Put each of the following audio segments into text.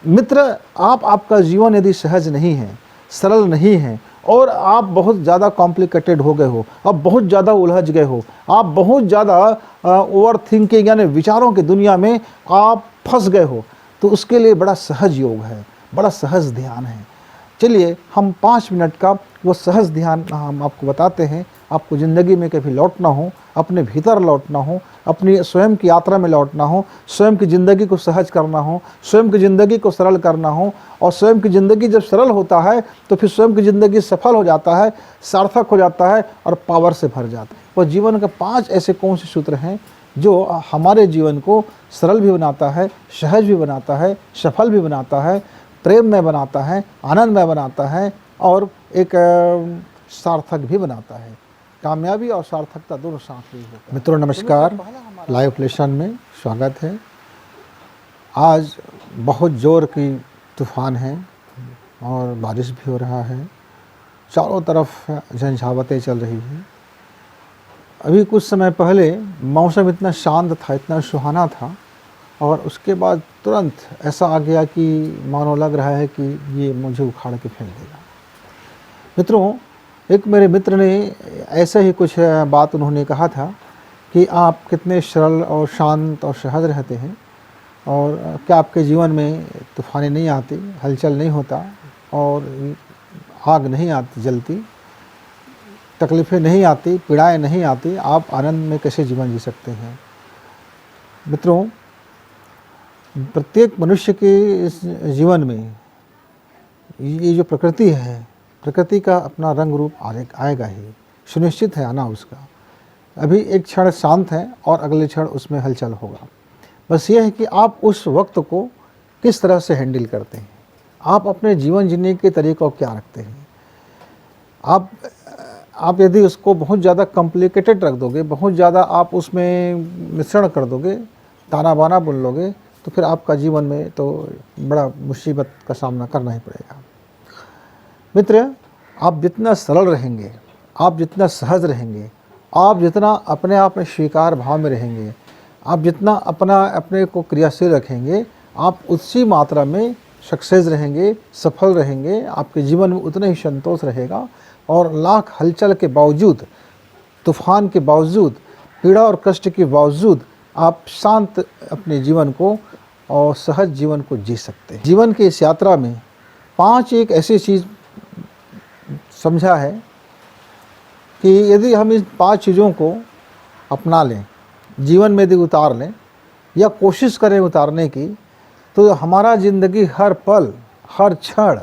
मित्र, आपका जीवन यदि सहज नहीं है, सरल नहीं है और आप बहुत ज़्यादा कॉम्प्लिकेटेड हो गए हो, आप बहुत ज़्यादा उलझ गए हो, आप बहुत ज़्यादा ओवर थिंकिंग यानी विचारों की दुनिया में आप फंस गए हो, तो उसके लिए बड़ा सहज योग है, बड़ा सहज ध्यान है। चलिए हम 5 मिनट का वो सहज ध्यान हम आपको बताते हैं। आपको ज़िंदगी में कभी लौटना हो, अपने भीतर लौटना हो, अपनी स्वयं की यात्रा में लौटना हो, स्वयं की ज़िंदगी को सहज करना हो, स्वयं की ज़िंदगी को सरल करना हो, और स्वयं की ज़िंदगी जब सरल होता है तो फिर स्वयं की ज़िंदगी सफल हो जाता है, सार्थक हो जाता है और पावर से भर जाता है। और जीवन के 5 ऐसे कौन से सूत्र हैं जो हमारे जीवन को सरल भी बनाता है, सहज भी बनाता है, सफल भी बनाता है, प्रेम में बनाता है, आनंद में बनाता है और एक सार्थक भी बनाता है। कामयाबी और सार्थकता दोनों साथ ही होता है। मित्रों नमस्कार, लाइव लेसन में स्वागत है। आज बहुत ज़ोर की तूफ़ान है और बारिश भी हो रहा है, चारों तरफ झंझावतें चल रही हैं। अभी कुछ समय पहले मौसम इतना शांत था, इतना सुहाना था, और उसके बाद तुरंत ऐसा आ गया कि मानो लग रहा है कि ये मुझे उखाड़ के फेंक देगा। मित्रों, एक मेरे मित्र ने ऐसे ही कुछ बात उन्होंने कहा था कि आप कितने सरल और शांत और सहज रहते हैं, और क्या आपके जीवन में तूफ़ानें नहीं आती, हलचल नहीं होता और आग नहीं आती जलती, तकलीफ़ें नहीं आती, पीड़ाएं नहीं आती, आप आनंद में कैसे जीवन जी सकते हैं। मित्रों, प्रत्येक मनुष्य के इस जीवन में ये जो प्रकृति है, प्रकृति का अपना रंग रूप आएगा ही, सुनिश्चित है आना उसका। अभी एक क्षण शांत है और अगले क्षण उसमें हलचल होगा। बस ये है कि आप उस वक्त को किस तरह से हैंडल करते हैं, आप अपने जीवन जीने के तरीक़े को क्या रखते हैं। आप यदि उसको बहुत ज़्यादा कॉम्प्लिकेटेड रख दोगे, बहुत ज़्यादा आप उसमें मिश्रण कर दोगे, ताना बाना बुन लोगे, तो फिर आपका जीवन में तो बड़ा मुसीबत का सामना करना ही पड़ेगा। मित्र, आप जितना सरल रहेंगे, आप जितना सहज रहेंगे, आप जितना अपने आप में स्वीकार भाव में रहेंगे, आप जितना अपने को क्रियाशील रखेंगे, आप उसी मात्रा में सक्सेस रहेंगे, सफल रहेंगे। आपके जीवन में उतना ही संतोष रहेगा और लाख हलचल के बावजूद, तूफ़ान के बावजूद, पीड़ा और कष्ट के बावजूद आप शांत अपने जीवन को और सहज जीवन को जी सकते हैं। जीवन की इस यात्रा में 5 एक ऐसी चीज़ समझा है कि यदि हम इस 5 चीज़ों को अपना लें, जीवन में यदि उतार लें या कोशिश करें उतारने की, तो हमारा ज़िंदगी हर पल, हर क्षण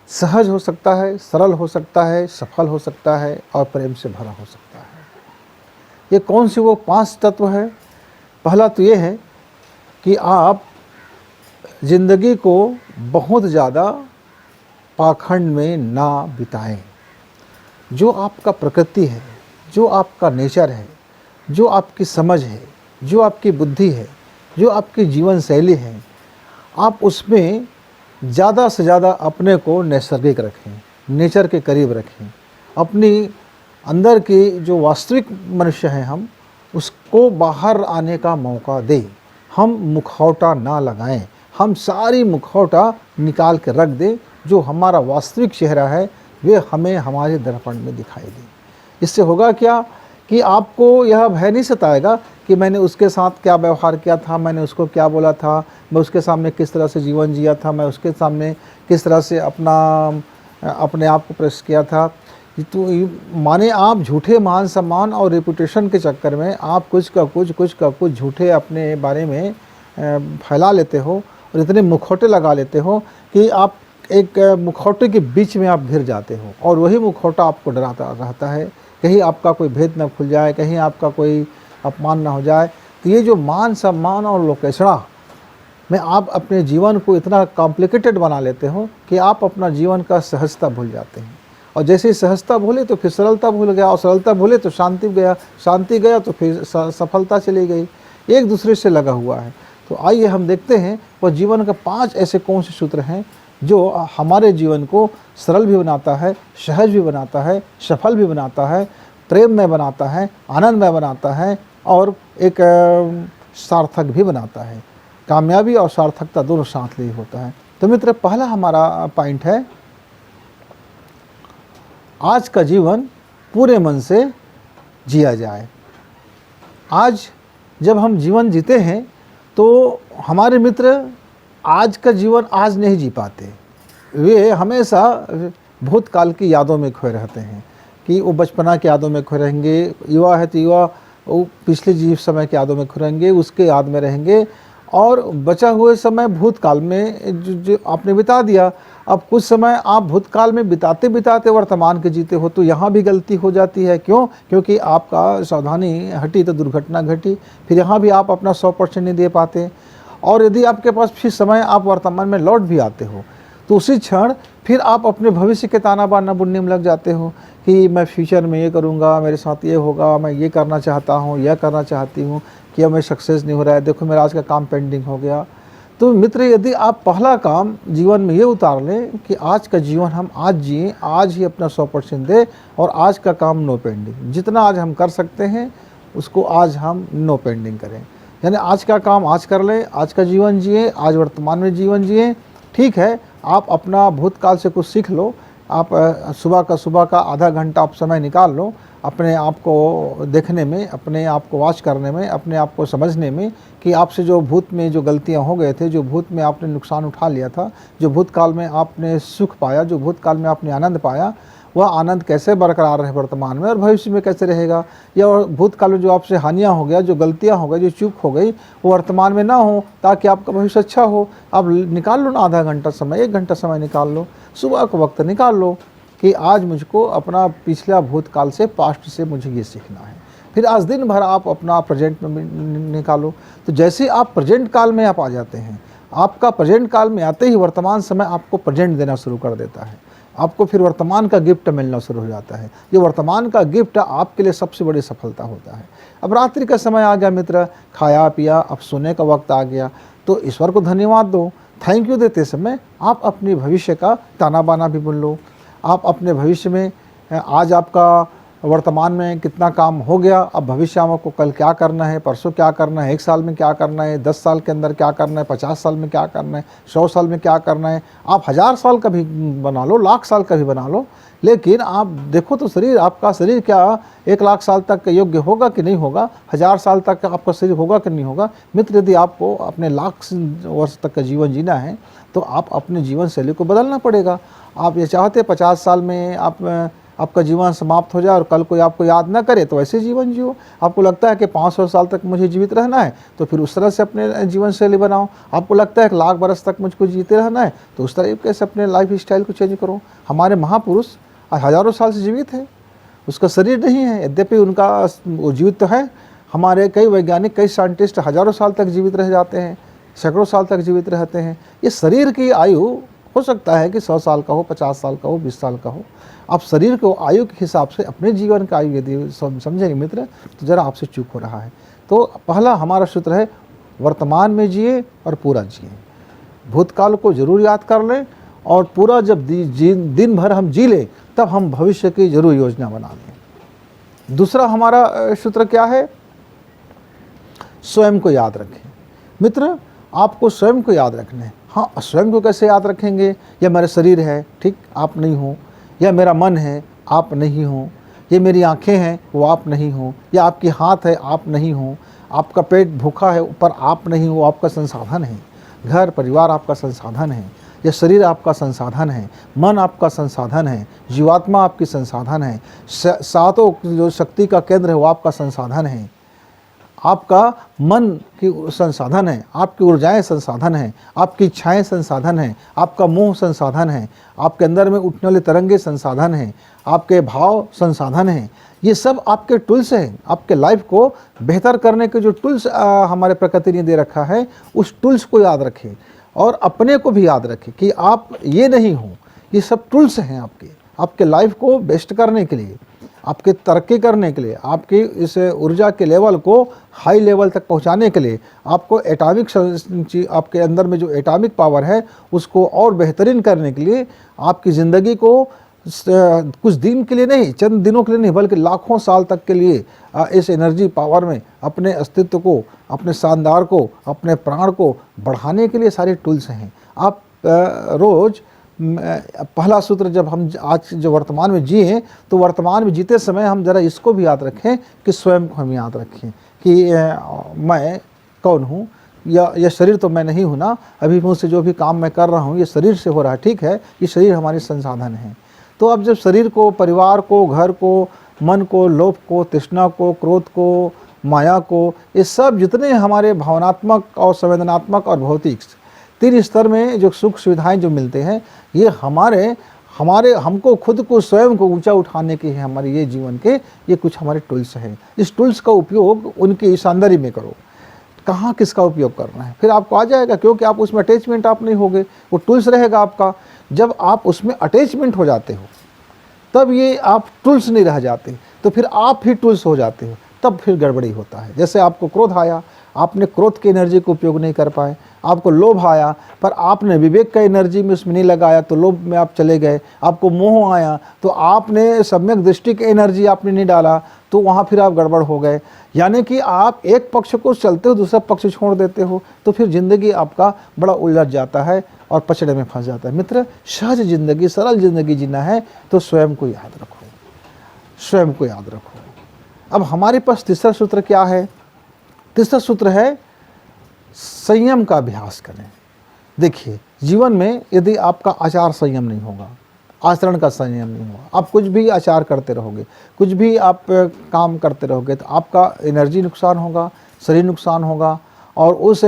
सहज हो सकता है, सरल हो सकता है, सफल हो सकता है और प्रेम से भरा हो सकता है। ये कौन से वो 5 तत्व है? पहला तो ये है कि आप ज़िंदगी को बहुत ज़्यादा पाखंड में ना बिताएं। जो आपका प्रकृति है, जो आपका नेचर है, जो आपकी समझ है, जो आपकी बुद्धि है, जो आपकी जीवन शैली है, आप उसमें ज़्यादा से ज़्यादा अपने को नैसर्गिक रखें, नेचर के करीब रखें। अपनी अंदर की जो वास्तविक मनुष्य हैं हम, उसको बाहर आने का मौका दें। हम मुखौटा ना लगाएं, हम सारी मुखौटा निकाल के रख दें। जो हमारा वास्तविक चेहरा है वे हमें हमारे दर्पण में दिखाई दे। इससे होगा क्या कि आपको यह भय नहीं सताएगा कि मैंने उसके साथ क्या व्यवहार किया था, मैंने उसको क्या बोला था, मैं उसके सामने किस तरह से जीवन जिया था, मैं उसके सामने किस तरह से अपने आप को प्रेस किया था। तो माने आप झूठे मान सम्मान और रेपुटेशन के चक्कर में आप कुछ का कुछ झूठे अपने बारे में फैला लेते हो और इतने मुखौटे लगा लेते हो कि आप एक मुखौटे के बीच में आप घिर जाते हो, और वही मुखौटा आपको डराता रहता है, कहीं आपका कोई भेद न खुल जाए, कहीं आपका कोई अपमान ना हो जाए। तो ये जो मान सम्मान और लोकेशना में आप अपने जीवन को इतना कॉम्प्लिकेटेड बना लेते हो कि आप अपना जीवन का सहजता भूल जाते हैं, और जैसे ही सहजता भूले तो फिर सरलता भूल गया, और सरलता भूले तो शांति गया, शांति गया तो फिर सफलता चली गई। एक दूसरे से लगा हुआ है। तो आइए हम देखते हैं वो जीवन का 5 ऐसे कौन से सूत्र हैं जो हमारे जीवन को सरल भी बनाता है, सहज भी बनाता है, सफल भी बनाता है, प्रेम में बनाता है, आनंद में बनाता है और एक सार्थक भी बनाता है। कामयाबी और सार्थकता दोनों साथ लिए होता है। तो मित्र, पहला हमारा पॉइंट है, आज का जीवन पूरे मन से जिया जाए। आज जब हम जीवन जीते हैं तो हमारे मित्र आज का जीवन आज नहीं जी पाते, वे हमेशा भूतकाल की यादों में खोए रहते हैं कि वो बचपना की यादों में खोए रहेंगे, युवा है तो युवा वो पिछले जीव समय की यादों में खोए रहेंगे, उसके याद में रहेंगे, और बचा हुए समय भूतकाल में जो आपने बिता दिया। अब कुछ समय आप भूतकाल में बिताते बिताते वर्तमान के जीते हो, तो यहाँ भी गलती हो जाती है। क्यों? क्योंकि आपका सावधानी हटी तो दुर्घटना घटी, फिर यहाँ भी आप अपना 100% नहीं दे पाते। और यदि आपके पास फिर समय आप वर्तमान में लौट भी आते हो तो उसी क्षण फिर आप अपने भविष्य के ताना बाना बुनने में लग जाते हो कि मैं फ्यूचर में ये करूँगा, मेरे साथ ये होगा, मैं ये करना चाहता हूँ, यह करना चाहती हूँ, कि मैं सक्सेस नहीं हो रहा है, देखो मेरा आज का काम पेंडिंग हो गया। तो मित्र, यदि आप पहला काम जीवन में ये उतार लें कि आज का जीवन हम आज जिए, आज ही अपना 100% दें, और आज का काम नो पेंडिंग, जितना आज हम कर सकते हैं उसको आज हम नो पेंडिंग करें, यानी आज का काम आज कर लें, आज का जीवन जिए, आज वर्तमान में जीवन जिए। ठीक है, आप अपना भूतकाल से कुछ सीख लो, आप सुबह का आधा घंटा आप समय निकाल लो अपने आप को देखने में, अपने आप को वॉच करने में, अपने आप को समझने में कि आपसे जो भूत में जो गलतियां हो गए थे, जो भूत में आपने नुकसान उठा लिया था, जो भूतकाल में आपने सुख पाया, जो भूतकाल में आपने आनंद पाया, वह आनंद कैसे बरकरार रहे वर्तमान में और भविष्य में कैसे रहेगा, या भूतकाल में जो आपसे हानियाँ हो गया, जो गलतियाँ हो गई, जो चूक हो गई, वो वर्तमान में ना हो, ताकि आपका भविष्य अच्छा हो। अब निकाल लो ना आधा घंटा समय, 1 घंटा समय निकाल लो, सुबह का वक्त निकाल लो कि आज मुझको अपना पिछला भूतकाल से, पास्ट से मुझे ये सीखना है। फिर आज दिन भर आप अपना प्रेजेंट में निकालो। तो जैसे आप प्रेजेंट काल में आप आ जाते हैं, आपका प्रेजेंट काल में आते ही वर्तमान समय आपको प्रेजेंट देना शुरू कर देता है, आपको फिर वर्तमान का गिफ्ट मिलना शुरू हो जाता है। ये वर्तमान का गिफ्ट आपके लिए सबसे बड़ी सफलता होता है। अब रात्रि का समय आ गया मित्र, खाया पिया, अब सोने का वक्त आ गया, तो ईश्वर को धन्यवाद दो। थैंक यू देते समय आप अपने भविष्य का ताना बाना भी बुन लो। आप अपने भविष्य में आज आपका वर्तमान में कितना काम हो गया, अब भविष्य में आपको कल क्या करना है, परसों क्या करना है, 1 साल में क्या करना है, 10 साल के अंदर क्या करना है, 50 साल में क्या करना है, 100 साल में क्या करना है। आप 1000 साल का भी बना लो, 1,00,000 साल का भी बना लो, लेकिन आप देखो तो शरीर, आपका शरीर क्या 1,00,000 साल तक योग्य होगा कि नहीं होगा, 1000 साल तक आपका शरीर होगा कि नहीं होगा। मित्र, यदि आपको अपने 1,00,000 वर्ष तक का जीवन जीना है तो आप अपने जीवन शैली को बदलना पड़ेगा। आप ये चाहते 50 साल में आपका जीवन समाप्त हो जाए और कल कोई आपको याद ना करे, तो ऐसे जीवन जियो। आपको लगता है कि 500 साल तक मुझे जीवित रहना है, तो फिर उस तरह से अपने जीवन शैली बनाओ। आपको लगता है 1,00,000 बरस तक मुझको जीते रहना है, तो उस तरह कैसे अपने लाइफ स्टाइल को चेंज करो। हमारे महापुरुष हज़ारों साल से जीवित है, उसका शरीर नहीं है, यद्यपि उनका वो जीवित तो है। हमारे कई वैज्ञानिक, कई साइंटिस्ट हज़ारों साल तक जीवित रह जाते हैं, सैकड़ों साल तक जीवित रहते हैं। ये शरीर की आयु हो सकता है कि 100 साल का हो, 50 साल का हो, 20 साल का हो। आप शरीर को आयु के हिसाब से अपने जीवन का आयु यदि समझेंगे मित्र, तो ज़रा आपसे चूक हो रहा है। तो पहला हमारा सूत्र है, वर्तमान में जिए और पूरा जिए। भूतकाल को जरूर याद कर लें, और पूरा जब दिन भर हम जी लें, तब हम भविष्य की जरूर योजना बना लें। दूसरा हमारा सूत्र क्या है? स्वयं को याद रखें। मित्र, आपको स्वयं को याद रखना है। हाँ, स्वयं को कैसे याद रखेंगे? या मेरा शरीर है, ठीक, आप नहीं हो, या मेरा मन है, आप नहीं हो, ये मेरी आंखें हैं, वो आप नहीं हो, या आपके हाथ है, आप नहीं हो, आपका पेट भूखा है पर आप नहीं हो, आपका संसाधन है। घर परिवार आपका संसाधन है, यह शरीर आपका संसाधन है, मन आपका संसाधन है, जीवात्मा आपकी संसाधन है, सातों जो शक्ति का केंद्र है वो आपका संसाधन है। आपका मन की संसाधन है, आपकी ऊर्जाएं संसाधन हैं, आपकी इच्छाएं संसाधन हैं, आपका मोह संसाधन है, आपके अंदर में उठने वाले तरंगे संसाधन हैं, आपके भाव संसाधन हैं। ये सब आपके टूल्स हैं। आपके लाइफ को बेहतर करने के जो टूल्स हमारे प्रकृति ने दे रखा है, उस टूल्स को याद रखें और अपने को भी याद रखें कि आप ये नहीं हो। ये सब टूल्स हैं आपके लाइफ को बेस्ट करने के लिए, आपके तरक्की करने के लिए, आपकी इस ऊर्जा के लेवल को हाई लेवल तक पहुंचाने के लिए, आपको आपके अंदर में जो एटॉमिक पावर है उसको और बेहतरीन करने के लिए, आपकी ज़िंदगी को कुछ दिन के लिए नहीं, चंद दिनों के लिए नहीं, बल्कि लाखों साल तक के लिए इस एनर्जी पावर में अपने अस्तित्व को, अपने शानदार को, अपने प्राण को बढ़ाने के लिए सारे टूल्स हैं। आप रोज़ पहला सूत्र जब हम आज जो वर्तमान में जिए, तो वर्तमान में जीते समय हम ज़रा इसको भी याद रखें कि स्वयं को हम याद रखें कि मैं कौन हूँ, या यह शरीर तो मैं नहीं हूँ ना, अभी मुझसे जो भी काम मैं कर रहा हूँ ये शरीर से हो रहा है, ठीक है, ये शरीर हमारे संसाधन है। तो अब जब शरीर को, परिवार को, घर को, मन को, लोभ को, तृष्णा को, क्रोध को, माया को, ये सब जितने हमारे भावनात्मक और संवेदनात्मक और भौतिक 3 स्तर में जो सुख सुविधाएं जो मिलते हैं, ये हमारे हमको खुद को, स्वयं को ऊंचा उठाने के हैं, हमारे ये जीवन के ये कुछ हमारे टूल्स हैं। इस टूल्स का उपयोग उनकी सौंदर्य में करो। कहाँ किसका उपयोग करना है फिर आपको आ जाएगा, क्योंकि आप उसमें अटैचमेंट आप नहीं होगे, वो टूल्स रहेगा आपका। जब आप उसमें अटैचमेंट हो जाते हो तब ये आप टूल्स नहीं रह जाते, तो फिर आप ही टूल्स हो जाते हो, तब फिर गड़बड़ी होता है। जैसे आपको क्रोध आया, आपने क्रोध की एनर्जी को उपयोग नहीं कर पाए। आपको लोभ आया पर आपने विवेक का एनर्जी में उसमें नहीं लगाया, तो लोभ में आप चले गए। आपको मोह आया तो आपने सम्यक दृष्टि की एनर्जी आपने नहीं डाला, तो वहाँ फिर आप गड़बड़ हो गए। यानी कि आप एक पक्ष को चलते हो, दूसरा पक्ष छोड़ देते हो, तो फिर ज़िंदगी आपका बड़ा उलझ जाता है और पचड़े में फंस जाता है। मित्र, सहज ज़िंदगी, सरल ज़िंदगी जीना है तो स्वयं को याद रखो, स्वयं को याद रखो। अब हमारे पास तीसरा सूत्र क्या है? तीसरा सूत्र है संयम का अभ्यास करें। देखिए, जीवन में यदि आपका आचार संयम नहीं होगा, आचरण का संयम नहीं होगा, आप कुछ भी आचार करते रहोगे, कुछ भी आप काम करते रहोगे, तो आपका एनर्जी नुकसान होगा, शरीर नुकसान होगा, और उस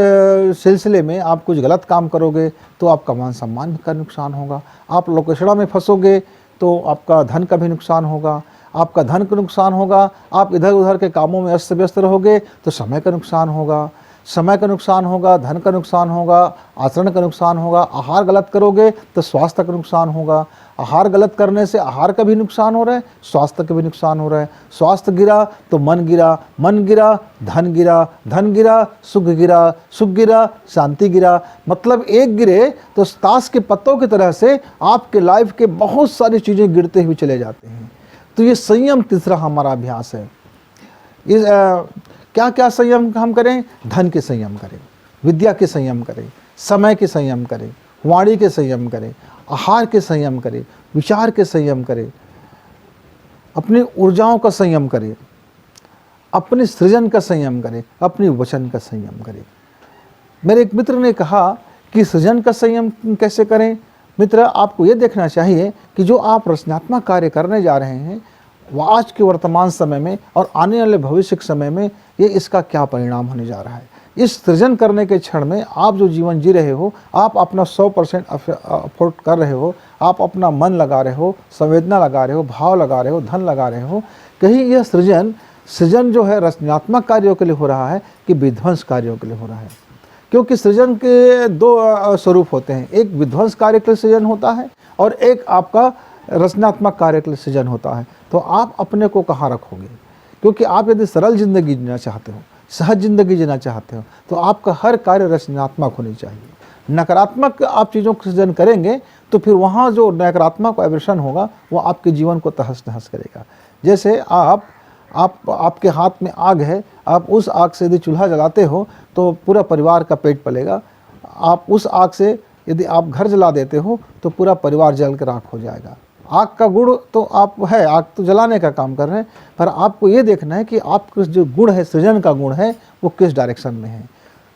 सिलसिले में आप कुछ गलत काम करोगे तो आपका मान सम्मान का नुकसान होगा। आप लोकेशड़ा में फंसोगे तो आपका धन का भी नुकसान होगा, आपका धन का नुकसान होगा। आप इधर उधर के कामों में अस्त व्यस्त रहोगे तो समय का नुकसान होगा, समय का नुकसान होगा, धन का नुकसान होगा, आचरण का नुकसान होगा। आहार गलत करोगे तो स्वास्थ्य का नुकसान होगा, आहार गलत करने से आहार का भी नुकसान हो रहा है, स्वास्थ्य का भी नुकसान हो रहा है। स्वास्थ्य गिरा तो मन गिरा, मन गिरा धन गिरा, धन गिरा सुख गिरा, सुख गिरा शांति गिरा। मतलब एक गिरे तो ताश के पत्तों की तरह से आपके लाइफ के बहुत सारी चीज़ें गिरते हुए चले जाते हैं। तो ये संयम तीसरा हमारा अभ्यास है। इस क्या क्या संयम हम करें? धन के संयम करें, विद्या के संयम करें, समय के संयम करें, वाणी के संयम करें, आहार के संयम करें, विचार के संयम करें, अपनी ऊर्जाओं का संयम करें, अपने सृजन का संयम करें, अपने वचन का संयम करें। मेरे एक मित्र ने कहा कि सृजन का संयम कैसे करें? मित्र, आपको ये देखना चाहिए कि जो आप रचनात्मक कार्य करने जा रहे हैं वह आज के वर्तमान समय में और आने वाले भविष्य के समय में ये इसका क्या परिणाम होने जा रहा है। इस सृजन करने के क्षण में आप जो जीवन जी रहे हो, आप अपना 100% अफोर्ट कर रहे हो, आप अपना मन लगा रहे हो, संवेदना लगा रहे हो, भाव लगा रहे हो, धन लगा रहे हो। कहीं यह सृजन जो है रचनात्मक कार्यों के लिए हो रहा है कि विध्वंस कार्यों के लिए हो रहा है? क्योंकि सृजन के 2 स्वरूप होते हैं, एक विध्वंस कार्य के लिए सृजन होता है और एक आपका रचनात्मक कार्य के लिए सृजन होता है। तो आप अपने को कहाँ रखोगे? क्योंकि आप यदि सरल जिंदगी जीना चाहते हो, सहज जिंदगी जीना चाहते हो, तो आपका हर कार्य रचनात्मक होनी चाहिए। नकारात्मक आप चीज़ों का सृजन करेंगे तो फिर वहाँ जो नकारात्मक वाइब्रेशन होगा वो आपके जीवन को तहस नहस करेगा। जैसे आपके हाथ में आग है, आप उस आग से यदि चूल्हा जलाते हो तो पूरा परिवार का पेट पलेगा। आप उस आग से यदि आप घर जला देते हो तो पूरा परिवार जल के राख हो जाएगा। आग का गुण तो आप है, आग तो जलाने का काम कर रहे हैं, पर आपको ये देखना है कि आपका जो गुण है, सृजन का गुण है, वो किस डायरेक्शन में है।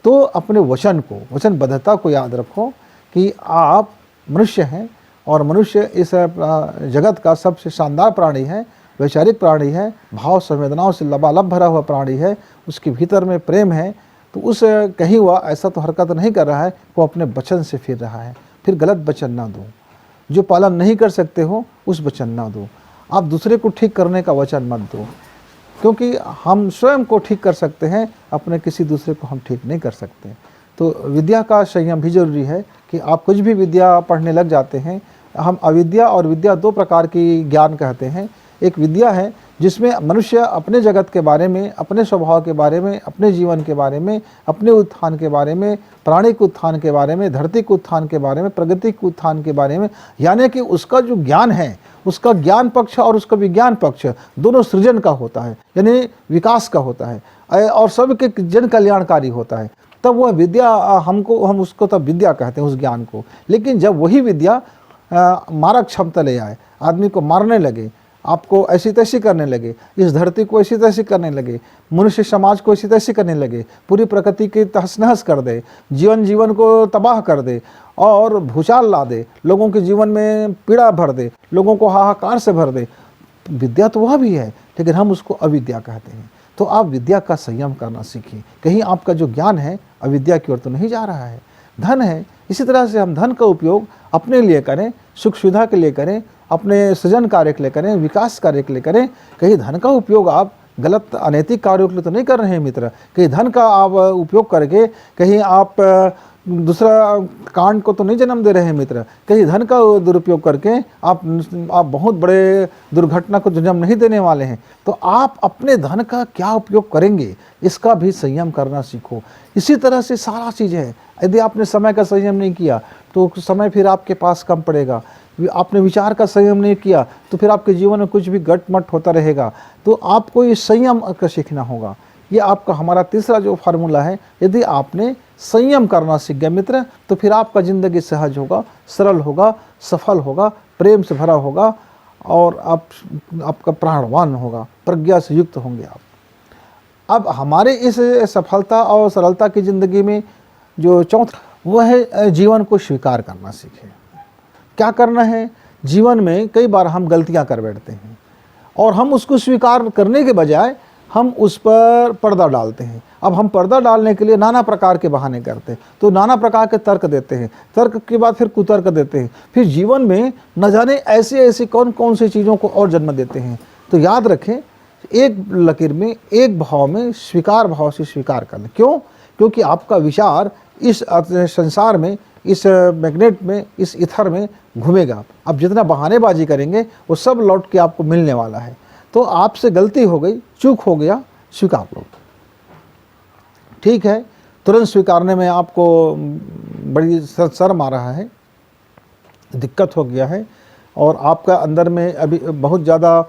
तो अपने वचनबद्धता को याद रखो कि आप मनुष्य हैं और मनुष्य इस जगत का सबसे शानदार प्राणी है, वैचारिक प्राणी है, भाव संवेदनाओं से लबालब भरा हुआ प्राणी है। उसके भीतर में प्रेम है, तो उस कहीं हुआ ऐसा तो हरकत नहीं कर रहा है, वो अपने वचन से फिर रहा है। फिर गलत वचन ना दो, जो पालन नहीं कर सकते हो उस वचन ना दो। आप दूसरे को ठीक करने का वचन मत दो, क्योंकि हम स्वयं को ठीक कर सकते हैं, अपने किसी दूसरे को हम ठीक नहीं कर सकते। तो विद्या का संयम भी जरूरी है कि आप कुछ भी विद्या पढ़ने लग जाते हैं। हम अविद्या और विद्या 2 प्रकार की ज्ञान कहते हैं। एक विद्या है जिसमें मनुष्य अपने जगत के बारे में, अपने स्वभाव के बारे में, अपने जीवन के बारे में, अपने उत्थान के बारे में, प्राणी के उत्थान के बारे में, धरती के उत्थान के बारे में, प्रगति के उत्थान के बारे में, यानी कि उसका जो ज्ञान है उसका ज्ञान पक्ष और उसका विज्ञान पक्ष दोनों सृजन का होता है, यानी विकास का होता है और सबके जन कल्याणकारी होता है। तब वह विद्या हम उसको तब विद्या कहते हैं उस ज्ञान को। लेकिन जब वही विद्या मारक क्षमता ले आए, आदमी को मारने लगे, आपको ऐसी तैसी करने लगे, इस धरती को ऐसी तैसी करने लगे, मनुष्य समाज को ऐसी तैसी करने लगे, पूरी प्रकृति की तहस नहस कर दे, जीवन को तबाह कर दे और भूचाल ला दे, लोगों के जीवन में पीड़ा भर दे, लोगों को हाहाकार से भर दे, विद्या तो वह भी है, लेकिन हम उसको अविद्या कहते हैं। तो आप विद्या का संयम करना सीखिए। कहीं आपका जो ज्ञान है अविद्या की ओर तो नहीं जा रहा है। धन है, इसी तरह से हम धन का उपयोग अपने लिए करें, सुख सुविधा के लिए करें, अपने सृजन कार्य के लिए करें, विकास कार्य के लिए करें। कहीं धन का उपयोग आप गलत अनैतिक कार्यों के लिए तो नहीं कर रहे हैं मित्र। कहीं धन का आप उपयोग करके कहीं आप दूसरा कांड को तो नहीं जन्म दे रहे हैं मित्र। कहीं धन का दुरुपयोग करके आप बहुत बड़े दुर्घटना को जन्म नहीं देने वाले हैं। तो आप अपने धन का क्या उपयोग करेंगे इसका भी संयम करना सीखो। इसी तरह से सारा चीज़ है। यदि आपने समय का संयम नहीं किया तो समय फिर आपके पास कम पड़ेगा। आपने विचार का संयम नहीं किया तो फिर आपके जीवन में कुछ भी गटमट होता रहेगा। तो आपको ये संयम का सीखना होगा। ये आपका हमारा तीसरा जो फार्मूला है। यदि आपने संयम करना सीख गए मित्र तो फिर आपका ज़िंदगी सहज होगा, सरल होगा, सफल होगा, प्रेम से भरा होगा और आपका प्राणवान होगा, प्रज्ञा से युक्त होंगे आप। अब हमारे इस सफलता और सरलता की ज़िंदगी में जो चौथा वह है जीवन को स्वीकार करना सीखें। क्या करना है? जीवन में कई बार हम गलतियां कर बैठते हैं और हम उसको स्वीकार करने के बजाय हम उस पर पर्दा डालते हैं। अब हम पर्दा डालने के लिए नाना प्रकार के बहाने करते हैं, तो नाना प्रकार के तर्क देते हैं, तर्क के बाद फिर कुतर्क देते हैं, फिर जीवन में न जाने ऐसे कौन कौन सी चीज़ों को और जन्म देते हैं। तो याद रखें, एक लकीर में, एक भाव में, स्वीकार भाव से स्वीकार कर लें। क्यों? क्योंकि आपका विचार इस संसार में, इस मैग्नेट में, इस इथर में घूमेगा। अब जितना बहानेबाजी करेंगे वो सब लौट के आपको मिलने वाला है। तो आपसे गलती हो गई, चूक हो गया, स्वीकार लो। ठीक है, तुरंत स्वीकारने में आपको बड़ी शर्म आ रहा है, दिक्कत हो गया है और आपका अंदर में अभी बहुत ज़्यादा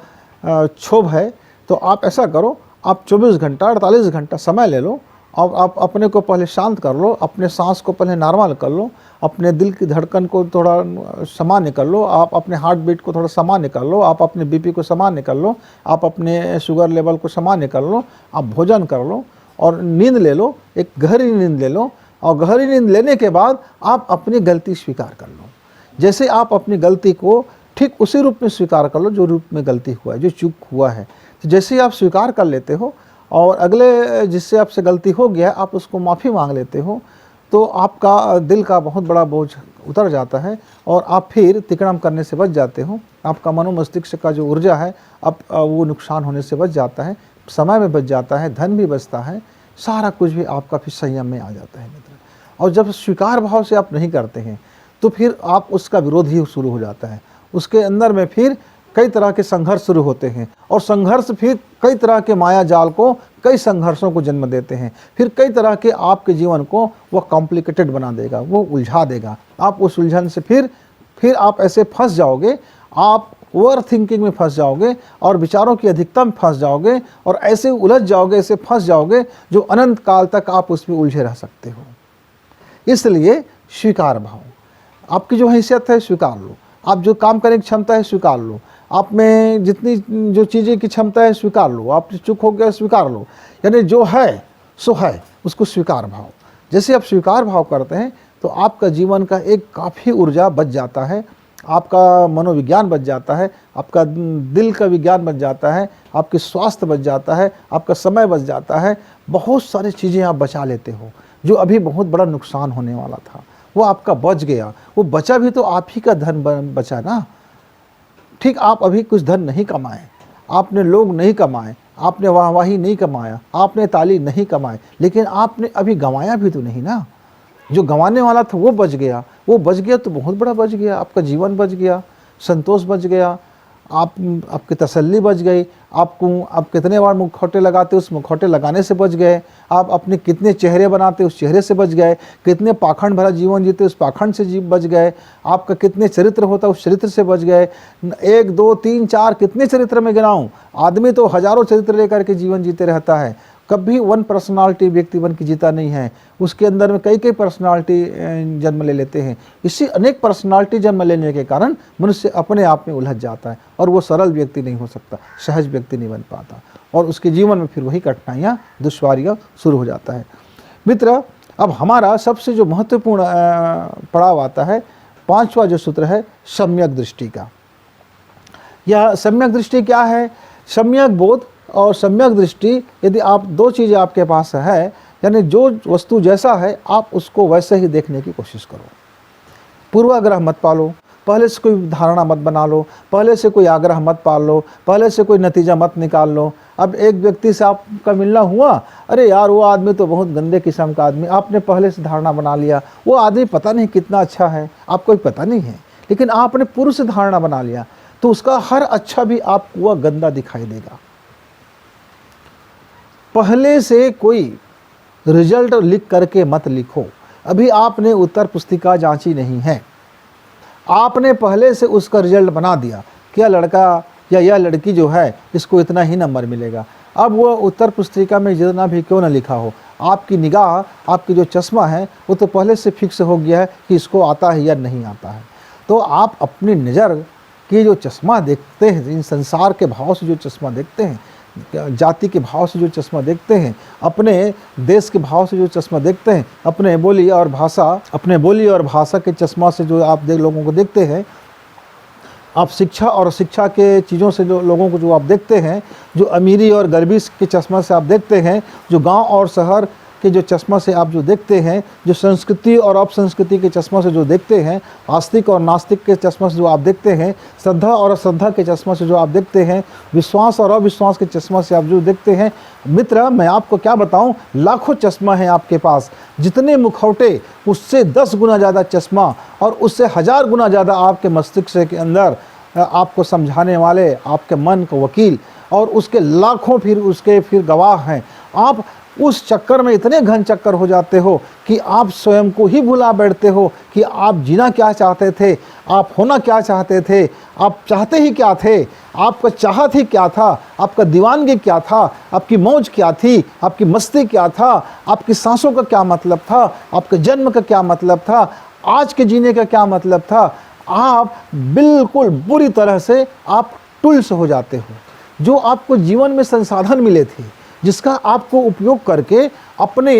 क्षोभ है, तो आप ऐसा करो, आप 24 घंटा 48 घंटा समय ले लो और आप अपने को पहले शांत कर लो, अपने सांस को पहले नॉर्मल कर लो, अपने दिल की धड़कन को थोड़ा सामान्य कर लो, आप अपने हार्ट बीट को थोड़ा सामान्य कर लो, आप अपने बीपी को सामान्य कर लो, आप अपने शुगर लेवल को सामान्य कर लो, आप भोजन कर लो और नींद ले लो, एक गहरी नींद ले लो। और गहरी नींद लेने के बाद आप अपनी गलती स्वीकार कर लो। जैसे आप अपनी गलती को ठीक उसी रूप में स्वीकार कर लो जो रूप में गलती हुआ है, जो चूक हुआ है। तो जैसे ही आप स्वीकार कर लेते हो और अगले जिससे आपसे गलती हो गया आप उसको माफ़ी मांग लेते हो, तो आपका दिल का बहुत बड़ा बोझ उतर जाता है और आप फिर तिकड़म करने से बच जाते हो। आपका मनोमस्तिष्क का जो ऊर्जा है अब वो नुकसान होने से बच जाता है, समय में बच जाता है, धन भी बचता है, सारा कुछ भी आपका फिर संयम में आ जाता है मित्र। और जब स्वीकार भाव से आप नहीं करते हैं तो फिर आप उसका विरोध ही शुरू हो जाता है। उसके अंदर में फिर कई तरह के संघर्ष शुरू होते हैं और संघर्ष फिर कई तरह के माया जाल को, कई संघर्षों को जन्म देते हैं। फिर कई तरह के आपके जीवन को वह कॉम्प्लिकेटेड बना देगा, वो उलझा देगा। आप उस उलझन से फिर आप ऐसे फंस जाओगे, आप ओवर थिंकिंग में फंस जाओगे और विचारों की अधिकता में फंस जाओगे और ऐसे उलझ जाओगे, ऐसे फंस जाओगे जो अनंत काल तक आप उसमें उलझे रह सकते हो। इसलिए स्वीकार भाव, आपकी जो हैसियत है स्वीकार लो, आप जो काम करने की क्षमता है स्वीकार लो, आप में जितनी जो चीज़ें की क्षमता है स्वीकार लो, आप चूक हो गया स्वीकार लो। यानी जो है सो है, उसको स्वीकार भाव। जैसे आप स्वीकार भाव करते हैं तो आपका जीवन का एक काफ़ी ऊर्जा बच जाता है, आपका मनोविज्ञान बच जाता है, आपका दिल का विज्ञान बच जाता है, आपके स्वास्थ्य बच जाता है, आपका समय बच जाता है। बहुत सारी चीज़ें आप बचा लेते हो। जो अभी बहुत बड़ा नुकसान होने वाला था वो आपका बच गया। वो बचा भी तो आप ही का धन बचा ना। ठीक, आप अभी कुछ धन नहीं कमाए, आपने लोग नहीं कमाए, आपने वाहवाही नहीं कमाया, आपने ताली नहीं कमाए, लेकिन आपने अभी गंवाया भी तो नहीं ना। जो गंवाने वाला था वो बच गया। वो बच गया तो बहुत बड़ा बच गया, आपका जीवन बच गया, संतोष बच गया, आपकी तसल्ली बच गई। आप कितने बार मुखौटे लगाते उस मुखौटे लगाने से बच गए। आप अपने कितने चेहरे बनाते उस चेहरे से बच गए। कितने पाखंड भरा जीवन जीते उस पाखंड से बच गए। आपका कितने चरित्र होता उस चरित्र से बच गए। 1 2 3 4 कितने चरित्र में गिनाऊं? आदमी तो हजारों चरित्र लेकर के जीवन जीते रहता है, कभी वन पर्सनालिटी व्यक्ति बन के जीता नहीं है। उसके अंदर में कई पर्सनालिटी जन्म ले लेते हैं। इसी अनेक पर्सनालिटी जन्म लेने के कारण मनुष्य अपने आप में उलझ जाता है और वो सरल व्यक्ति नहीं हो सकता, सहज व्यक्ति नहीं बन पाता, और उसके जीवन में फिर वही कठिनाइयाँ दुश्वारियाँ शुरू हो जाता है। मित्र, अब हमारा सबसे जो महत्वपूर्ण पड़ाव आता है, 5वां जो सूत्र है सम्यक दृष्टि का। यह सम्यक दृष्टि क्या है? सम्यक बोध और सम्यक दृष्टि, यदि आप 2 चीज़ें आपके पास है, यानी जो वस्तु जैसा है आप उसको वैसे ही देखने की कोशिश करो। पूर्वाग्रह मत पालो, पहले से कोई धारणा मत बना लो, पहले से कोई आग्रह मत पाल लो, पहले से कोई नतीजा मत निकाल लो। अब एक व्यक्ति से आपका मिलना हुआ, अरे यार वो आदमी तो बहुत गंदे किस्म का आदमी, आपने पहले से धारणा बना लिया। वो आदमी पता नहीं कितना अच्छा है, आपको पता नहीं है, लेकिन आपने पूर्व से धारणा बना लिया, तो उसका हर अच्छा भी आपको वह गंदा दिखाई देगा। पहले से कोई रिजल्ट लिख करके मत लिखो। अभी आपने उत्तर पुस्तिका जांची नहीं है, आपने पहले से उसका रिजल्ट बना दिया, क्या लड़का या यह लड़की जो है इसको इतना ही नंबर मिलेगा। अब वो उत्तर पुस्तिका में जितना भी क्यों ना लिखा हो, आपकी निगाह, आपकी जो चश्मा है वो तो पहले से फिक्स हो गया है कि इसको आता है या नहीं आता है। तो आप अपनी नज़र की जो चश्मा देखते हैं, इन संसार के भाव से जो चश्मा देखते हैं, जाति के भाव से जो चश्मा देखते हैं, अपने देश के भाव से जो चश्मा देखते हैं, अपने बोली और भाषा के चश्मा से जो आप लोगों को देखते हैं, आप शिक्षा और शिक्षा के चीज़ों से जो लोगों को जो आप देखते हैं, जो अमीरी और गरीबी के चश्मा से आप देखते हैं, जो गांव और शहर के जो चश्मा से आप जो देखते हैं, जो संस्कृति और अपसंस्कृति के चश्मा से जो देखते हैं, आस्तिक और नास्तिक के चश्मा से जो आप देखते हैं, श्रद्धा और अश्रद्धा के चश्मा से जो आप देखते हैं, विश्वास और अविश्वास के चश्मा से आप जो देखते हैं, मित्र मैं आपको क्या बताऊं, लाखों चश्मा है आपके पास। जितने मुखौटे, उससे 10 गुना ज़्यादा चश्मा और उससे 1000 गुना ज़्यादा आपके मस्तिष्क के अंदर आपको समझाने वाले, आपके मन के वकील, और उसके लाखों फिर गवाह हैं। आप उस चक्कर में इतने घन चक्कर हो जाते हो कि आप स्वयं को ही भुला बैठते हो कि आप जीना क्या चाहते थे, आप होना क्या चाहते थे, आप चाहते ही क्या थे, आपका चाहत ही क्या था, आपका दीवानगी क्या था, आपकी मौज क्या थी, आपकी मस्ती क्या था, आपकी सांसों का क्या मतलब था, आपके जन्म का क्या मतलब था, आज के जीने का क्या मतलब था। आप बिल्कुल बुरी तरह से आप टूल्स हो जाते हो। जो आपको जीवन में संसाधन मिले थे, जिसका आपको उपयोग करके अपने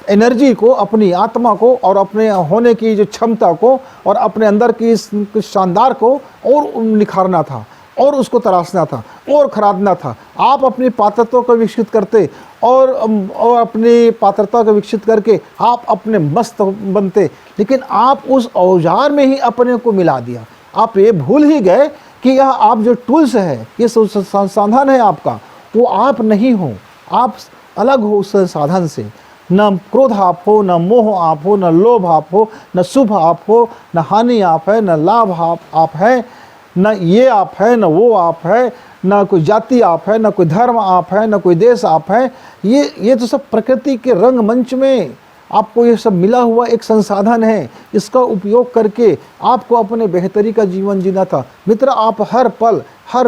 एनर्जी को, अपनी आत्मा को और अपने होने की जो क्षमता को और अपने अंदर की इस शानदार को और निखारना था और उसको तराशना था और खरादना था। आप अपनी पात्रता को विकसित करते और अपनी पात्रता को विकसित करके आप अपने मस्त बनते, लेकिन आप उस औजार में ही अपने को मिला दिया। आप ये भूल ही गए कि यह आप जो टूल्स है, ये संसाधन है आपका, वो आप नहीं हो, आप अलग हो उस साधन से। न क्रोध आप हो, न मोह आप हो, न लोभ आप हो, न शुभ आप हो, न हानि आप है, न लाभ आप है, न ये आप है, न वो आप है, न कोई जाति आप है, न कोई धर्म आप है, न कोई देश आप है। ये तो सब प्रकृति के रंगमंच में आपको ये सब मिला हुआ एक संसाधन है। इसका उपयोग करके आपको अपने बेहतरी का जीवन जीना था। मित्र, आप हर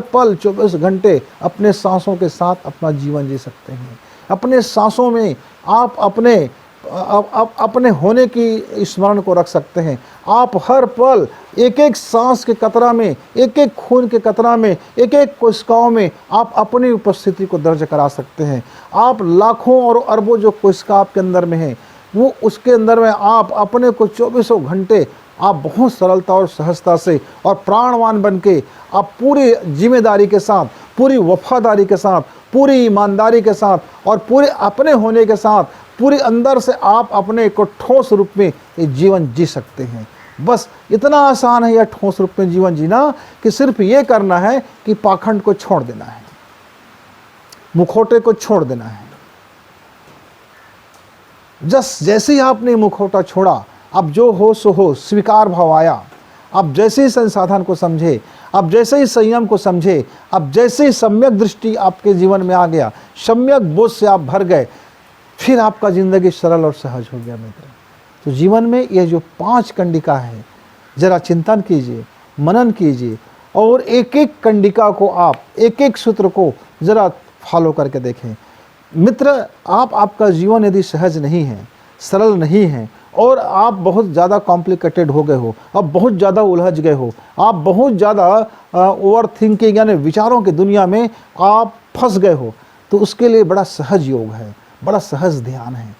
पल 24 घंटे अपने सांसों के साथ अपना जीवन जी सकते हैं। अपने सांसों में आप अपने होने की स्मरण को रख सकते हैं। आप हर पल एक एक सांस के कतरा में, एक एक खून के कतरा में, एक एक कोशिकाओं में आप अपनी उपस्थिति को दर्ज करा सकते हैं। आप लाखों और अरबों जो कोशिका आपके अंदर में है, वो उसके अंदर में आप अपने को 24 घंटे आप बहुत सरलता और सहजता से और प्राणवान बन के आप पूरी जिम्मेदारी के साथ, पूरी वफादारी के साथ, पूरी ईमानदारी के साथ और पूरे अपने होने के साथ, पूरे अंदर से आप अपने को ठोस रूप में ये जीवन जी सकते हैं। बस इतना आसान है यह ठोस रूप में जीवन जीना कि सिर्फ ये करना है कि पाखंड को छोड़ देना है, मुखौटे को छोड़ देना है। जैसे ही आपने मुखौटा छोड़ा, अब जो हो सो हो, स्वीकार भाव आया। आप जैसे ही संसाधन को समझे, आप जैसे ही संयम को समझे, आप जैसे ही सम्यक दृष्टि आपके जीवन में आ गया, सम्यक बोध से आप भर गए, फिर आपका ज़िंदगी सरल और सहज हो गया मित्र। तो जीवन में ये जो 5 कंडिका है, ज़रा चिंतन कीजिए, मनन कीजिए और एक एक कंडिका को आप, एक एक सूत्र को ज़रा फॉलो करके देखें मित्र। आपका जीवन यदि सहज नहीं है, सरल नहीं है और आप बहुत ज़्यादा कॉम्प्लिकेटेड हो गए हो, आप बहुत ज़्यादा उलझ गए हो, आप बहुत ज़्यादा ओवर थिंकिंग यानी विचारों की दुनिया में आप फंस गए हो, तो उसके लिए बड़ा सहज योग है, बड़ा सहज ध्यान है।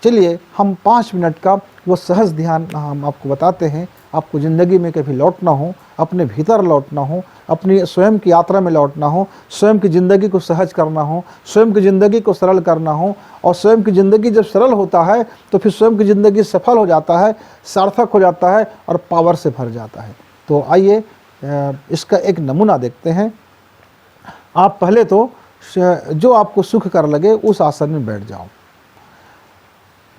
चलिए हम 5 मिनट का वो सहज ध्यान हम आपको बताते हैं। आपको ज़िंदगी में कभी लौटना हो, अपने भीतर लौटना हो, अपनी स्वयं की यात्रा में लौटना हो, स्वयं की ज़िंदगी को सहज करना हो, स्वयं की ज़िंदगी को सरल करना हो, और स्वयं की ज़िंदगी जब सरल होता है तो फिर स्वयं की ज़िंदगी सफल हो जाता है, सार्थक हो जाता है और पावर से भर जाता है। तो आइए इसका एक नमूना देखते हैं। आप पहले तो जो आपको सुख कर लगे उस आसन में बैठ जाओ।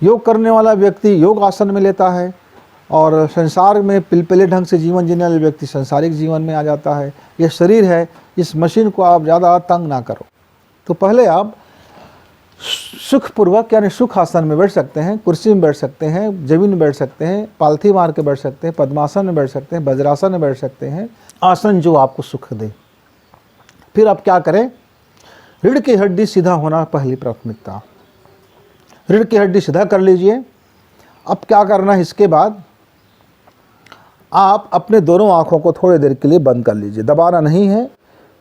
योग करने वाला व्यक्ति योग आसन में लेता है और संसार में पिलपिले ढंग से जीवन जीने वाले व्यक्ति संसारिक जीवन में आ जाता है। यह शरीर है, इस मशीन को आप ज़्यादा तंग ना करो। तो पहले आप सुखपूर्वक यानी सुख आसन में बैठ सकते हैं, कुर्सी में बैठ सकते हैं, जमीन में बैठ सकते हैं, पालथी मार के बैठ सकते हैं, पद्मासन में बैठ सकते हैं, वज्रासन में बैठ सकते हैं, आसन जो आपको सुख दे। फिर आप क्या करें, रीढ़ की हड्डी सीधा होना पहली प्राथमिकता। रीढ़ की हड्डी सीधा कर लीजिए। अब क्या करना है, इसके बाद आप अपने दोनों आँखों को थोड़ी देर के लिए बंद कर लीजिए। दबाना नहीं है,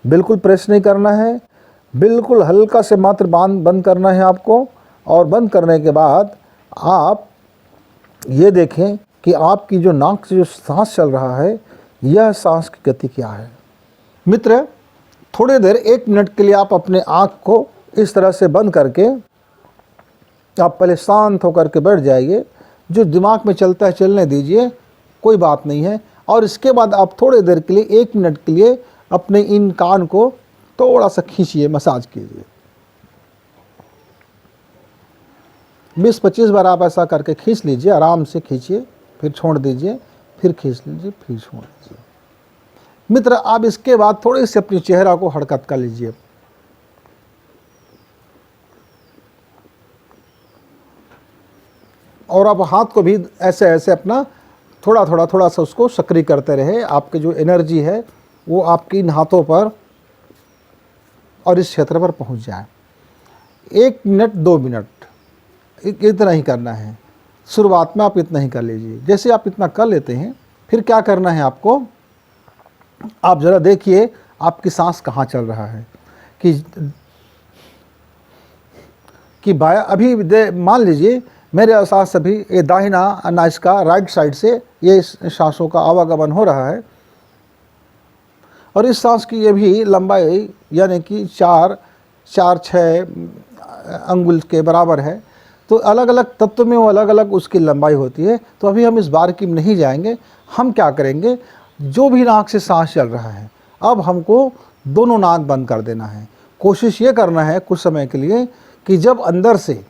बिल्कुल प्रेस नहीं करना है, बिल्कुल हल्का से मात्र बंद करना है आपको। और बंद करने के बाद आप ये देखें कि आपकी जो नाक से जो सांस चल रहा है, यह सांस की गति क्या है। मित्र, थोड़ी देर 1 मिनट के लिए आप अपने आँख को इस तरह से बंद करके आप पहले शांत होकर के बैठ जाइए। जो दिमाग में चलता है चलने दीजिए, कोई बात नहीं है। और इसके बाद आप थोड़ी देर के लिए 1 मिनट के लिए अपने इन कान को थोड़ा सा खींचिए, मसाज कीजिए। 20-25 बार आप ऐसा करके खींच लीजिए, आराम से खींचिए, फिर छोड़ दीजिए, फिर खींच लीजिए, फिर छोड़ दीजिए। मित्र, आप इसके बाद थोड़ी सी अपने चेहरा को हरकत कर लीजिए। और आप हाथ को भी ऐसे ऐसे अपना थोड़ा सा उसको सक्रिय करते रहे। आपके जो एनर्जी है वो आपकी इन हाथों पर और इस क्षेत्र पर पहुंच जाए। 1 मिनट 2 मिनट इतना ही करना है। शुरुआत में आप इतना ही कर लीजिए। जैसे आप इतना कर लेते हैं, फिर क्या करना है आपको, आप ज़रा देखिए आपकी सांस कहाँ चल रहा है। कि बाया अभी मान लीजिए मेरे सांस अभी ये दाहिना नास का राइट साइड से ये सांसों का आवागमन हो रहा है और इस सांस की ये भी लंबाई यानी कि 4-6 अंगुल के बराबर है। तो अलग अलग तत्व में वो अलग अलग उसकी लंबाई होती है। तो अभी हम इस बारीकी में नहीं जाएंगे। हम क्या करेंगे, जो भी नाक से सांस चल रहा है, अब हमको दोनों नाक बंद कर देना है। कोशिश ये करना है कुछ समय के लिए कि जब अंदर से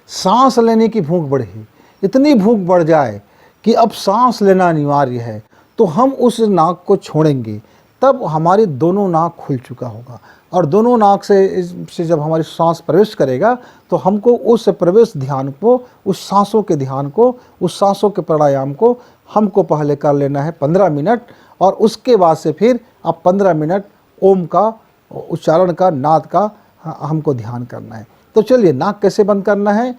सांस लेने की भूख बढ़े, इतनी भूख बढ़ जाए कि अब सांस लेना अनिवार्य है, तो हम उस नाक को छोड़ेंगे। तब हमारी दोनों नाक खुल चुका होगा और दोनों नाक से जब हमारी सांस प्रवेश करेगा तो हमको उस प्रवेश ध्यान को, उस सांसों के ध्यान को, उस सांसों के प्राणायाम को हमको पहले कर लेना है 15 मिनट। और उसके बाद से फिर आप 15 मिनट ओम का उच्चारण का, नाद का हमको ध्यान करना है। तो चलिए, नाक कैसे बंद करना है।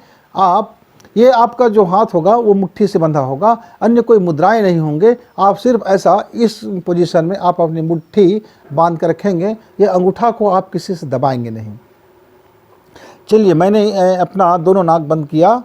ये आपका जो हाथ होगा वो मुट्ठी से बंधा होगा, अन्य कोई मुद्राएं नहीं होंगे। आप सिर्फ ऐसा इस पोजीशन में आप अपनी मुट्ठी बांध कर रखेंगे। ये अंगूठा को आप किसी से दबाएंगे नहीं। चलिए, मैंने अपना दोनों नाक बंद किया।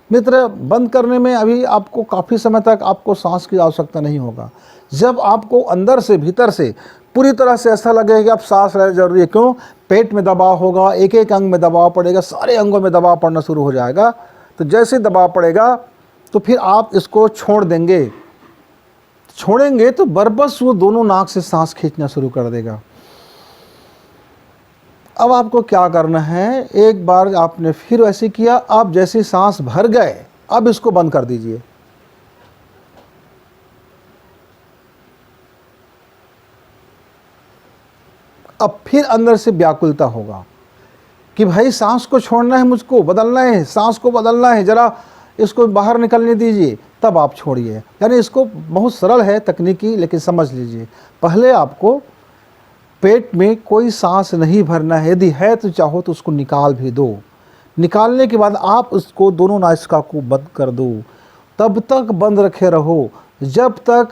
मित्र, बंद करने में अभी आपको काफ़ी समय तक आपको सांस की आवश्यकता नहीं होगा। जब आपको अंदर से, भीतर से पूरी तरह से ऐसा लगेगा कि आप सांस लेना जरूरी है। क्यों? पेट में दबाव होगा, एक एक अंग में दबाव पड़ेगा, सारे अंगों में दबाव पड़ना शुरू हो जाएगा। तो जैसे दबाव पड़ेगा तो फिर आप इसको छोड़ देंगे। छोड़ेंगे तो बरबस वो दोनों नाक से सांस खींचना शुरू कर देगा। अब आपको क्या करना है, एक बार आपने फिर वैसे किया, अब जैसे सांस भर गए अब इसको बंद कर दीजिए। अब फिर अंदर से व्याकुलता होगा कि भाई सांस को छोड़ना है, मुझको बदलना है, सांस को बदलना है, जरा इसको बाहर निकलने दीजिए, तब आप छोड़िए। यानी इसको बहुत सरल है तकनीकी, लेकिन समझ लीजिए। पहले आपको पेट में कोई सांस नहीं भरना है, यदि है तो चाहो तो उसको निकाल भी दो। निकालने के बाद आप उसको दोनों नासिका को बंद कर दो, तब तक बंद रखे रहो जब तक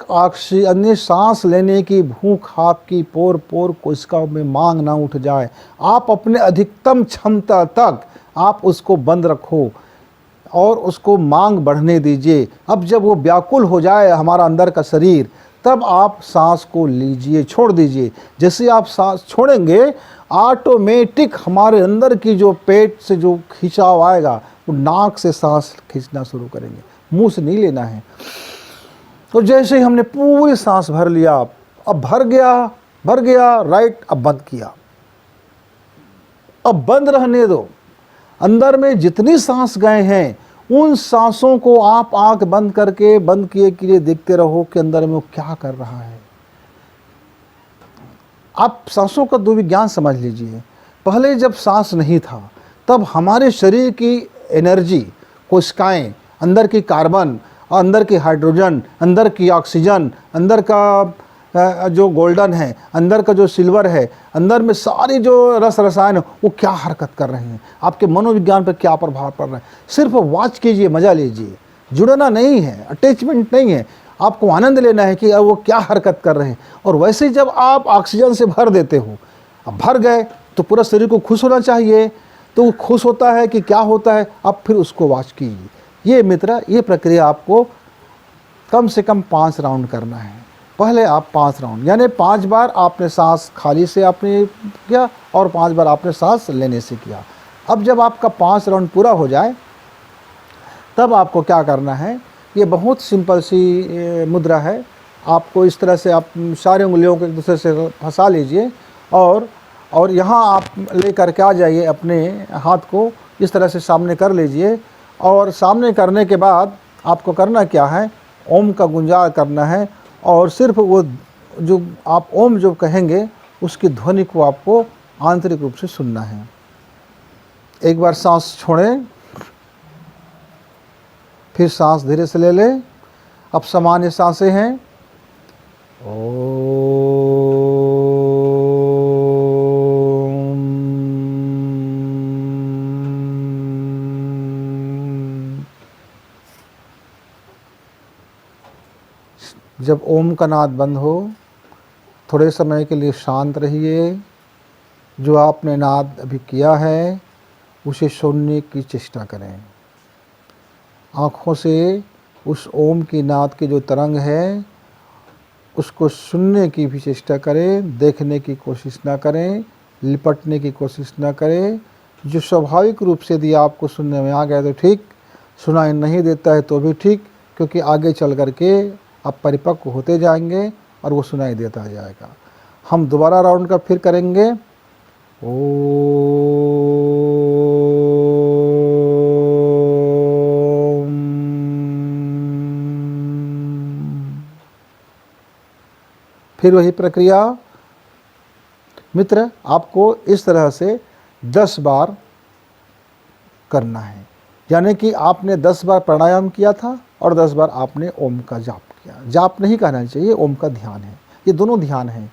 अन्य सांस लेने की भूख आपकी पोर पोर कोशिका में मांग ना उठ जाए। आप अपने अधिकतम क्षमता तक आप उसको बंद रखो और उसको मांग बढ़ने दीजिए। अब जब वो व्याकुल हो जाए हमारा अंदर का शरीर, तब आप सांस को लीजिए, छोड़ दीजिए। जैसे आप सांस छोड़ेंगे, ऑटोमेटिक हमारे अंदर की जो पेट से जो खिंचाव आएगा, वो नाक से सांस खींचना शुरू करेंगे, मुंह से नहीं लेना है। तो जैसे ही हमने पूरी सांस भर लिया, अब भर गया राइट, अब बंद किया, अब बंद रहने दो। अंदर में जितनी सांस गए हैं उन सांसों को आप आंख बंद करके बंद किए के लिए देखते रहो कि अंदर में वो क्या कर रहा है। आप सांसों का दो विज्ञान समझ लीजिए। पहले जब सांस नहीं था तब हमारे शरीर की एनर्जी, कोशिकाएं, अंदर की कार्बन, अंदर की हाइड्रोजन, अंदर की ऑक्सीजन, अंदर का जो गोल्डन है, अंदर का जो सिल्वर है, अंदर में सारी जो रस रसायन है, वो क्या हरकत कर रहे हैं, आपके मनोविज्ञान पर क्या प्रभाव पड़ रहा है। सिर्फ वॉच कीजिए, मज़ा लीजिए, जुड़ना नहीं है, अटैचमेंट नहीं है, आपको आनंद लेना है कि वो क्या हरकत कर रहे हैं। और वैसे ही जब आप ऑक्सीजन से भर देते हो, अब भर गए तो पूरा शरीर को खुश होना चाहिए, तो वो खुश होता है कि क्या होता है, अब फिर उसको वॉच कीजिए। ये मित्र, ये प्रक्रिया आपको कम से कम 5 राउंड करना है। पहले आप 5 राउंड, यानी 5 बार आपने सांस खाली से आपने किया और 5 बार आपने सांस लेने से किया। अब जब आपका 5 राउंड पूरा हो जाए, तब आपको क्या करना है, ये बहुत सिंपल सी मुद्रा है। आपको इस तरह से आप सारे उंगलियों को एक दूसरे से फंसा लीजिए और यहाँ आप ले करके आ जाइए, अपने हाथ को इस तरह से सामने कर लीजिए। और सामने करने के बाद आपको करना क्या है, ओम का गुंजार करना है और सिर्फ वो जो आप ओम जो कहेंगे उसकी ध्वनि को आपको आंतरिक रूप से सुनना है। एक बार सांस छोड़ें, फिर सांस धीरे से ले लें। अब सामान्य सांसें हैं, ओम। जब ओम का नाद बंद हो, थोड़े समय के लिए शांत रहिए। जो आपने नाद अभी किया है उसे सुनने की चेष्टा करें। आँखों से उस ओम की नाद की जो तरंग है उसको सुनने की भी चेष्टा करें, देखने की कोशिश ना करें, लिपटने की कोशिश ना करें। जो स्वाभाविक रूप से यदि आपको सुनने में आ गया तो ठीक, सुनाई नहीं देता है तो भी ठीक, क्योंकि आगे चल कर के आप परिपक्व होते जाएंगे और वो सुनाई देता जाएगा। हम दोबारा राउंड का फिर करेंगे। फिर वही प्रक्रिया मित्र, आपको इस तरह से 10 बार करना है। यानी कि आपने 10 बार प्राणायाम किया था और 10 बार आपने ओम का जाप किया। जाप नहीं कहना चाहिए, ओम का ध्यान है। ये दोनों ध्यान है,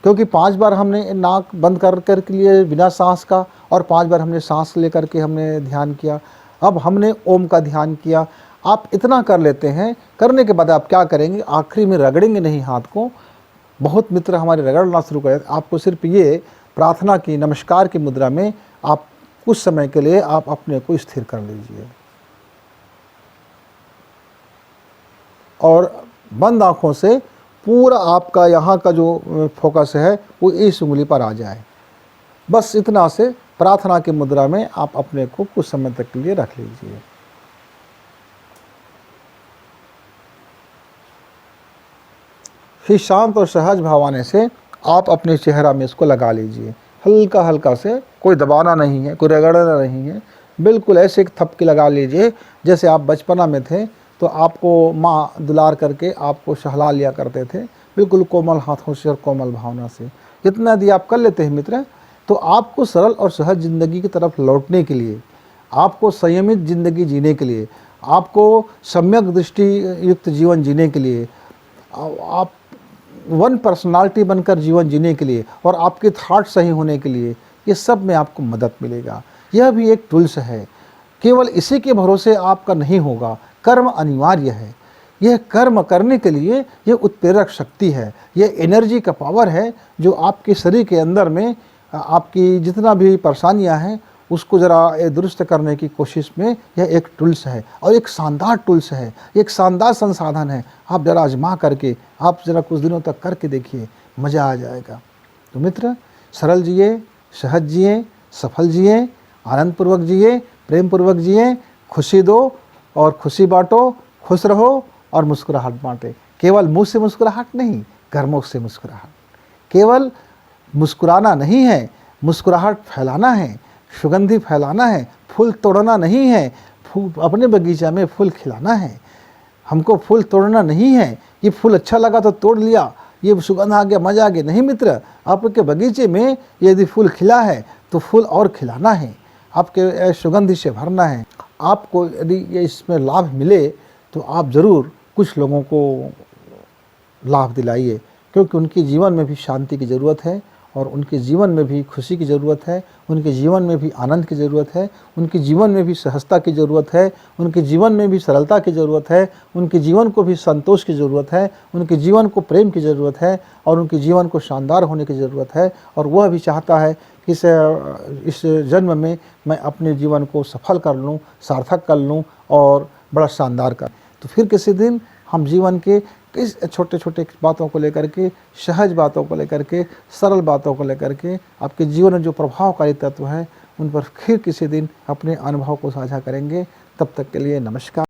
क्योंकि 5 बार हमने नाक बंद कर के लिए बिना सांस का, और 5 बार हमने सांस लेकर के हमने ध्यान किया। अब हमने ओम का ध्यान किया। आप इतना कर लेते हैं, करने के बाद आप क्या करेंगे, आखिरी में रगड़ेंगे नहीं हाथ को। बहुत मित्र हमारे रगड़ना शुरू करें। आपको सिर्फ ये प्रार्थना की, नमस्कार की मुद्रा में आप कुछ समय के लिए आप अपने को स्थिर कर लीजिए और बंद आँखों से पूरा आपका यहाँ का जो फोकस है वो इस उंगली पर आ जाए। बस इतना से प्रार्थना की मुद्रा में आप अपने को कुछ समय तक के लिए रख लीजिए। फिर शांत और सहज भाव आने से आप अपने चेहरा में इसको लगा लीजिए। हल्का हल्का से, कोई दबाना नहीं है, कोई रगड़ना नहीं है, बिल्कुल ऐसे एक थपकी लगा लीजिए जैसे आप बचपना में थे तो आपको माँ दुलार करके आपको सहला लिया करते थे, बिल्कुल कोमल हाथों से और कोमल भावना से। इतना यदि आप कर लेते हैं मित्र, तो आपको सरल और सहज ज़िंदगी की तरफ लौटने के लिए, आपको संयमित ज़िंदगी जीने के लिए, आपको सम्यक दृष्टि युक्त जीवन जीने के लिए, आप वन पर्सनालिटी बनकर जीवन जीने के लिए और आपके थॉट सही होने के लिए, ये सब में आपको मदद मिलेगा। यह भी एक टूल्स है, केवल इसी के भरोसे आपका नहीं होगा, कर्म अनिवार्य है। यह कर्म करने के लिए यह उत्प्रेरक शक्ति है, यह एनर्जी का पावर है जो आपके शरीर के अंदर में आपकी जितना भी परेशानियां हैं उसको ज़रा दुरुस्त करने की कोशिश में यह एक टूल्स है और एक शानदार टूल्स है, एक शानदार संसाधन है। आप ज़रा आजमा करके, आप ज़रा कुछ दिनों तक करके देखिए, मज़ा आ जाएगा। तो मित्र, सरल जिए, सहज जिए, सफल जिए, आनंदपूर्वक जिए, प्रेम पूर्वक जिए, खुशी दो और खुशी बांटो, खुश रहो और मुस्कुराहट बांटे। केवल मुंह से मुस्कुराहट नहीं, कर्मों से मुस्कुराहट। केवल मुस्कुराना नहीं है, मुस्कुराहट फैलाना है, सुगंधि फैलाना है, फूल तोड़ना नहीं है, फूल अपने बगीचा में फूल खिलाना है। हमको फूल तोड़ना नहीं है, ये फूल अच्छा लगा तो तोड़ लिया, ये सुगंध आ गया, मजा आ गया, नहीं मित्र। आपके बगीचे में यदि फूल खिला है तो फूल और खिलाना है, आपके सुगंधि से भरना है। आपको यदि ये इसमें लाभ मिले तो आप ज़रूर कुछ लोगों को लाभ दिलाइए, क्योंकि उनके जीवन में भी शांति की ज़रूरत है और उनके जीवन में भी खुशी की ज़रूरत है, उनके जीवन में भी आनंद की ज़रूरत है, उनके जीवन में भी सहजता की ज़रूरत है, उनके जीवन में भी सरलता की ज़रूरत है, उनके जीवन को भी संतोष की ज़रूरत है, उनके जीवन को प्रेम की ज़रूरत है और उनके जीवन को शानदार होने की ज़रूरत है। और वह भी चाहता है कि इस जन्म में मैं अपने जीवन को सफल कर लूँ, सार्थक कर लूँ और बड़ा शानदार कर। तो फिर किसी दिन हम जीवन के किस छोटे छोटे बातों को लेकर के, सहज बातों को लेकर के, सरल बातों को लेकर के, आपके जीवन में जो प्रभावकारी तत्व हैं उन पर फिर किसी दिन अपने अनुभव को साझा करेंगे। तब तक के लिए नमस्कार।